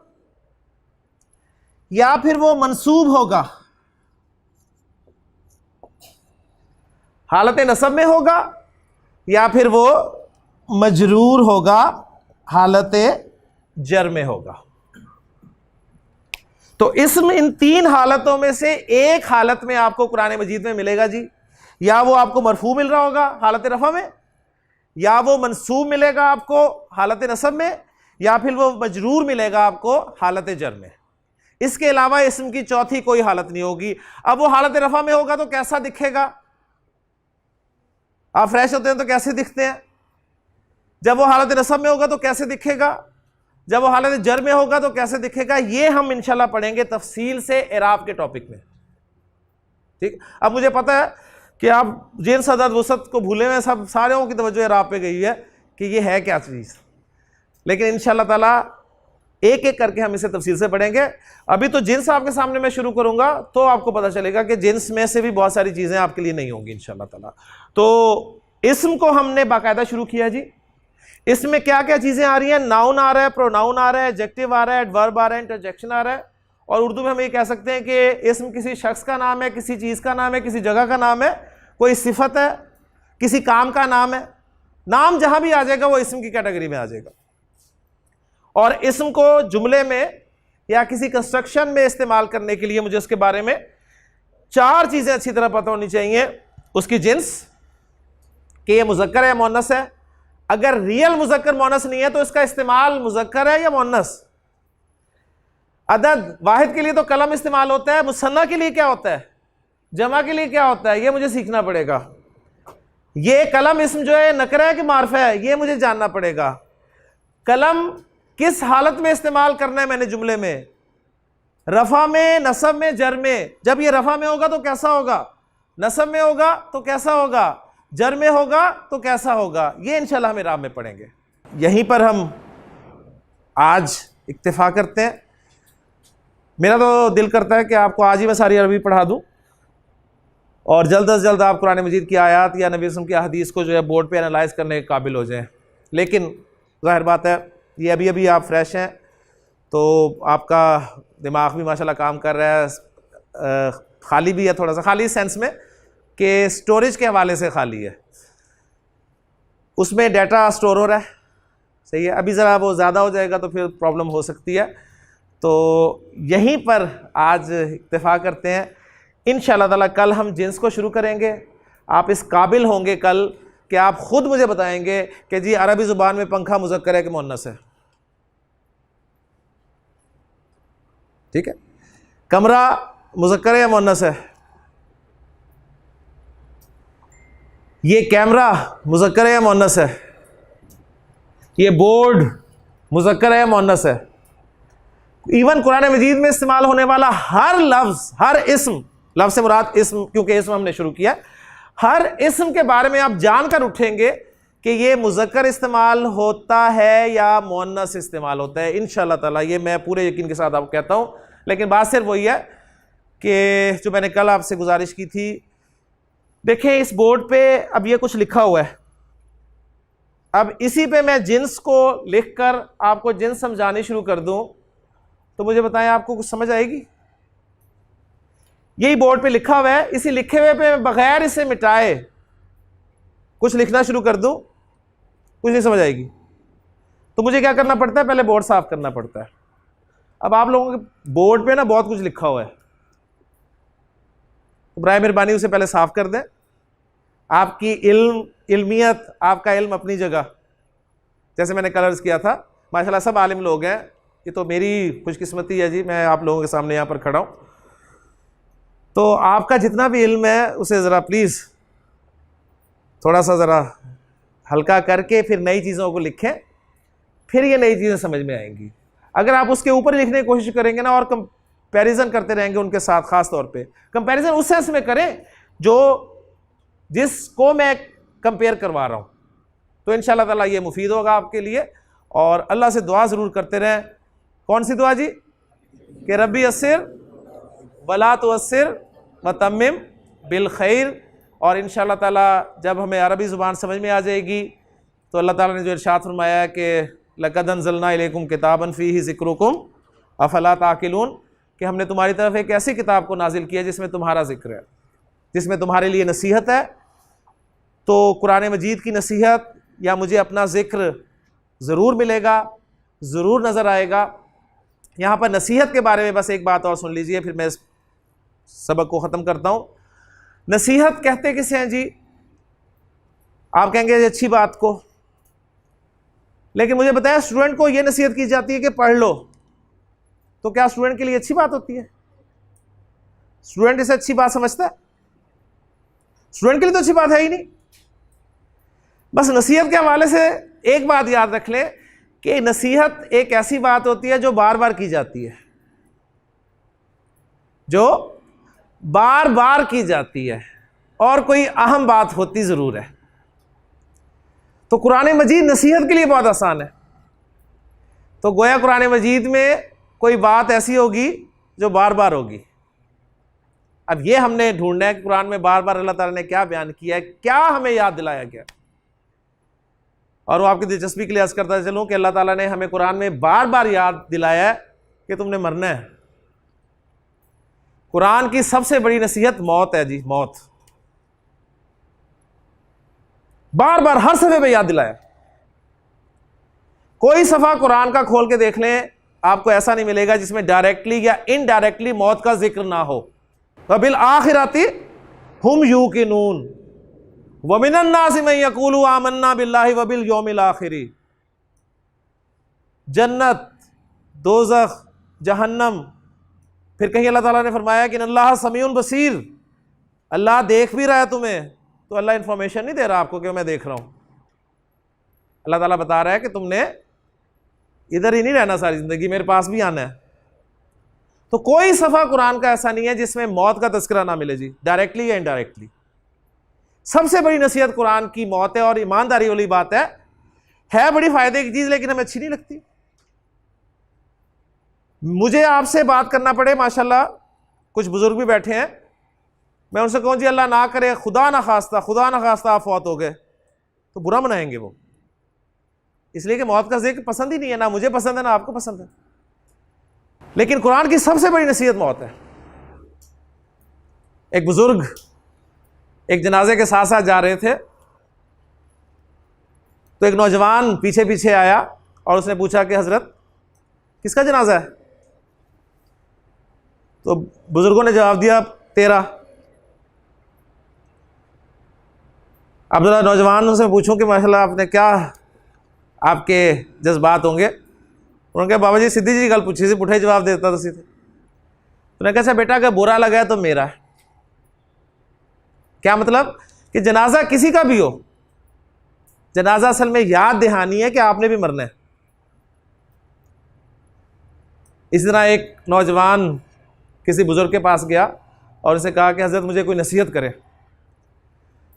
या फिर वो मंसूब होगा, हालत नसब में होगा, या फिर वो मजरूर होगा, हालत जर में होगा। तो इसमें इन 3 हालतों में से एक हालत में आपको कुरान मजीद में मिलेगा जी, या वो आपको मरफू मिल रहा होगा हालत रफा में, या वो मंसूब मिलेगा आपको हालत नसब में, या फिर वो मजरूर मिलेगा आपको हालत जर में। इसके अलावा इसम की चौथी कोई हालत नहीं होगी। अब वो हालत रफा में होगा तो कैसा दिखेगा, आप फ्रेश होते हैं तो कैसे दिखते हैं, जब वो हालत नसब में होगा तो कैसे दिखेगा, जब वो हालत जर में होगा तो कैसे दिखेगा, ये हम इंशाल्लाह पढ़ेंगे तफसील से एराब के टॉपिक में, ठीक। अब मुझे पता है कि आप जिन सदद वसत को भूले हुए, सब सारों की तवज्जो एराब पे गई है कि ये है क्या चीज़, लेकिन इंशाल्लाह ताला एक एक करके हम इसे तफसील से पढ़ेंगे। अभी तो जिन्स आपके सामने मैं शुरू करूंगा तो आपको पता चलेगा कि जिन्स में से भी बहुत सारी चीजें आपके लिए नहीं होंगी इंशाअल्लाह ताला। तो इस्म को हमने बाकायदा शुरू किया जी। इसमें क्या क्या चीजें आ रही हैं? नाउन आ रहा है, प्रोनाउन आ रहा है, एडजेक्टिव आ रहा है, एडवर्ब आ रहा है, इंटरजेक्शन आ रहा है। और उर्दू में हम ये कह सकते हैं कि इस्म किसी शख्स का नाम है, किसी चीज का नाम है, किसी जगह का नाम है, कोई सिफत है, किसी काम का नाम है। नाम जहां भी आ जाएगा वो इस्म की कैटेगरी में आ जाएगा। और इस्म को जुमले में या किसी कंस्ट्रक्शन में इस्तेमाल करने के लिए मुझे उसके बारे में 4 चीजें अच्छी तरह पता होनी चाहिए। उसकी जिन्स, कि ये मुज़क्कर है या मुअन्नस है। अगर रियल मुज़क्कर मुअन्नस नहीं है तो इसका इस्तेमाल मुज़क्कर है या मुअन्नस। अदद वाहिद के लिए तो कलम इस्तेमाल होता है, मुसन्ना के लिए क्या होता है, जमा के लिए क्या होता है, ये मुझे सीखना पड़ेगा। ये कलम इस्म जो है नकरा है कि मारफा है, ये मुझे जानना पड़ेगा। कलम किस हालत में इस्तेमाल करना है मैंने जुमले में, रफा में, नसब में, जर में। जब ये रफा में होगा तो कैसा होगा, नसब में होगा तो कैसा होगा, जर में होगा तो कैसा होगा, ये इंशाल्लाह हम इराब में पढ़ेंगे। यहीं पर हम आज इक्तिफा करते हैं। मेरा तो दिल करता है कि आपको आज ही मैं सारी अरबी पढ़ा दूं और जल्द अज जल्द आप कुरान मजीद की आयत या नबी वसल्लम की हदीस को जो है बोर्ड पे एनालाइज करने के काबिल हो जाएं। लेकिन ज़ाहिर बात है ये अभी अभी आप फ्रेश हैं तो आपका दिमाग भी माशाल्लाह काम कर रहा है, खाली भी है, थोड़ा सा खाली सेंस में कि स्टोरेज के हवाले से खाली है, उसमें डाटा स्टोर हो रहा है। सही है, अभी ज़रा वो ज़्यादा हो जाएगा तो फिर प्रॉब्लम हो सकती है। तो यहीं पर आज इत्तेफाक करते हैं। इंशाअल्लाह ताला कल हम जिन्स को शुरू करेंगे। आप इस काबिल होंगे कल कि आप खुद मुझे बताएंगे कि जी अरबी ज़ुबान में पंखा मुज़क्कर है कि मुअन्नस है। ठीक है, कमरा मुज़क्कर है या मुअन्नस है, ये कैमरा मुज़क्कर है या मुअन्नस है, ये बोर्ड मुज़क्कर है या मुअन्नस है। इवन कुरान मजीद में इस्तेमाल होने वाला हर लफ्ज़, हर इस्म, लफ्ज़ से मुराद इस्म, क्योंकि इस्म हमने शुरू किया, हर इस्म के बारे में आप जानकर उठेंगे कि ये मुज़क्कर इस्तेमाल होता है या मुअन्नस इस्तेमाल होता है। इंशाअल्लाह ताला ये मैं पूरे यकीन के साथ आपको कहता हूँ। लेकिन बात सिर्फ वही है कि जो मैंने कल आपसे गुजारिश की थी, देखें इस बोर्ड पे अब ये कुछ लिखा हुआ है। अब इसी पे मैं जिन्स को लिखकर आपको जिन्स समझानी शुरू कर दूं तो मुझे बताएं आपको कुछ समझ आएगी? यही बोर्ड पे लिखा हुआ है, इसी लिखे हुए पे बगैर इसे मिटाए कुछ लिखना शुरू कर दूं, कुछ नहीं समझ आएगी। तो मुझे क्या करना पड़ता है, पहले बोर्ड साफ करना पड़ता है। अब आप लोगों के बोर्ड पे ना बहुत कुछ लिखा हुआ है, तो बराए मेहरबानी उसे पहले साफ कर दें। आपकी इल्मियत, आपका इल्म अपनी जगह, जैसे मैंने कलर्स किया था, माशाल्लाह सब आलिम लोग हैं। ये तो मेरी खुशकिस्मती है जी, मैं आप लोगों के सामने यहाँ पर खड़ा हूँ। तो आपका जितना भी इल्म है उसे ज़रा प्लीज़ थोड़ा सा ज़रा हल्का करके फिर नई चीज़ों को लिखें, फिर ये नई चीज़ें समझ में आएंगी। अगर आप उसके ऊपर लिखने की कोशिश करेंगे ना और कंपैरिजन करते रहेंगे उनके साथ, ख़ास तौर पे कंपैरिजन उस सेंस में करें जो जिसको मैं कंपेयर करवा रहा हूँ, तो इंशाअल्लाह ताला ये मुफीद होगा आपके लिए। और अल्लाह से दुआ ज़रूर करते रहें। कौन सी दुआ जी? कि रब्बी अस्सिर वला तुअस्सिर वतम्मिम बिल खैर। और इंशाअल्लाह ताला जब हमें अरबी ज़ुबान समझ में आ जाएगी तो अल्लाह ताला ने जो इरशाद फरमाया है कि लक़द अंज़लना इलैकुम किताबन फ़ीही ज़िक्रुकुम अफ़ला ताक़िलून, कि हमने तुम्हारी तरफ एक ऐसी किताब को नाजिल किया जिसमें तुम्हारा ज़िक्र है, जिसमें तुम्हारे लिए नसीहत है। तो कुरान मजीद की नसीहत या मुझे अपना ज़िक्र ज़रूर मिलेगा, ज़रूर नज़र आएगा। यहाँ पर नसीहत के बारे में बस एक बात और सुन लीजिए, फिर मैं इस सबक को ख़त्म करता हूँ। नसीहत कहते किसे हैं जी? आप कहेंगे ये अच्छी बात को, लेकिन मुझे बताया स्टूडेंट को ये नसीहत की जाती है कि पढ़ लो, तो क्या स्टूडेंट के लिए अच्छी बात होती है? स्टूडेंट इसे अच्छी बात समझता है? स्टूडेंट के लिए तो अच्छी बात है ही नहीं। बस नसीहत के हवाले से एक बात याद रख लें कि नसीहत एक ऐसी बात होती है जो बार बार की जाती है, जो बार बार की जाती है और कोई अहम बात होती ज़रूर है। तो कुरान मजीद नसीहत के लिए बहुत आसान है। तो गोया कुरान मजीद में कोई बात ऐसी होगी जो बार बार होगी। अब ये हमने ढूंढना है कि कुरान में बार बार अल्लाह ताला ने क्या बयान किया है, क्या हमें याद दिलाया गया। और वो आपकी दिलचस्पी के लिए अर्ज करता चलूं कि अल्लाह ताला ने हमें कुरान में बार बार याद दिलाया है कि तुमने मरना है। कुरान की सबसे बड़ी नसीहत मौत है जी, मौत। बार बार हर सफ़े पे याद दिलाया। कोई सफ़ा कुरान का खोल के देख लें, आपको ऐसा नहीं मिलेगा जिसमें डायरेक्टली या इनडायरेक्टली मौत का जिक्र ना हो। वबिल आखिरति हुम यूकिनून वमिनन नासि मन यक़ूलु आमन्ना बिल्लाहि वबिल यौमिल आखिरी। जन्नत, दोज़ख, जहन्नम। फिर कहीं अल्लाह ताला ने फरमाया कि अल्लाह समीउन बसीर, अल्लाह देख भी रहा है तुम्हें। तो अल्लाह इंफॉर्मेशन नहीं दे रहा आपको कि मैं देख रहा हूं। अल्लाह ताला बता रहा है कि तुमने इधर ही नहीं रहना सारी जिंदगी, मेरे पास भी आना है। तो कोई सफ़ा कुरान का ऐसा नहीं है जिसमें मौत का तज़किरा ना मिले जी, डायरेक्टली या इनडायरेक्टली। सबसे बड़ी नसीहत कुरान की मौत है। और ईमानदारी वाली बात है बड़ी फायदे की चीज़, लेकिन हमें अच्छी नहीं लगती। मुझे आपसे बात करना पड़े, माशाल्लाह कुछ बुजुर्ग भी बैठे हैं, मैं उनसे कहूँ जी अल्लाह ना करे, खुदा ना खास्ता आप फौत हो गए, तो बुरा मनाएंगे वो, इसलिए कि मौत का जिक्र पसंद ही नहीं है, ना मुझे पसंद है ना आपको पसंद है। लेकिन कुरान की सबसे बड़ी नसीहत मौत है। एक बुजुर्ग एक जनाजे के साथ साथ जा रहे थे, तो एक नौजवान पीछे पीछे आया और उसने पूछा कि हजरत किसका जनाजा है? तो बुजुर्गों ने जवाब दिया तेरा। अब जरा नौजवान से पूछूं कि माशाल्लाह आपने क्या, आपके जज्बात होंगे। उन्होंने कहा बाबा जी सीधी जी गल पूछी सी, पुठे जवाब देता तो सीधे। उन्होंने कहा अच्छा बेटा अगर बुरा लगा है तो मेरा है। क्या मतलब? कि जनाजा किसी का भी हो, जनाजा असल में याद दहानी है कि आपने भी मरना है। इसी तरह एक नौजवान किसी बुजुर्ग के पास गया और उनसे कहा कि हजरत मुझे कोई नसीहत करे।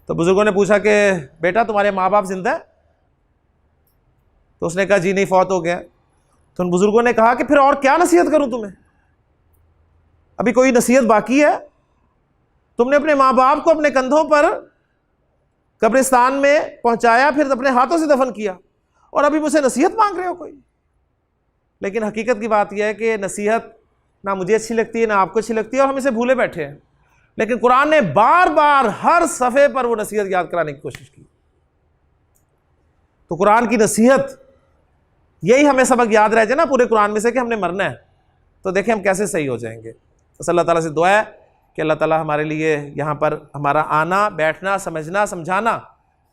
तो बुजुर्गों ने पूछा कि बेटा तुम्हारे माँ बाप जिंदा है? तो उसने कहा जी नहीं, फौत हो गया। तो उन बुजुर्गों ने कहा कि फिर और क्या नसीहत करूं तुम्हें, अभी कोई नसीहत बाकी है? तुमने अपने माँ बाप को अपने कंधों पर कब्रिस्तान में पहुंचाया, फिर अपने हाथों से दफन किया, और अभी मुझसे नसीहत मांग रहे हो कोई। लेकिन हकीकत की बात यह है कि नसीहत ना मुझे अच्छी लगती है ना आपको अच्छी लगती है, और हम इसे भूले बैठे हैं। लेकिन कुरान ने बार बार हर सफ़े पर वो नसीहत याद कराने की कोशिश की। तो कुरान की नसीहत, यही हमें सबक याद रह जाए ना पूरे कुरान में से कि हमने मरना है, तो देखें हम कैसे सही हो जाएंगे। बस अल्लाह ताला से दुआ है कि अल्लाह ताला हमारे लिए यहाँ पर हमारा आना, बैठना, समझना, समझाना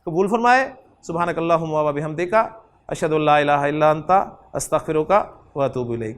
कबूल फरमाए। सुब्हानकल्लाहुम्मा व बिहम्दिका अशहदु अल्ला इलाहा इल्ला अंता अस्तगफिरुका व अतूबु इलैक।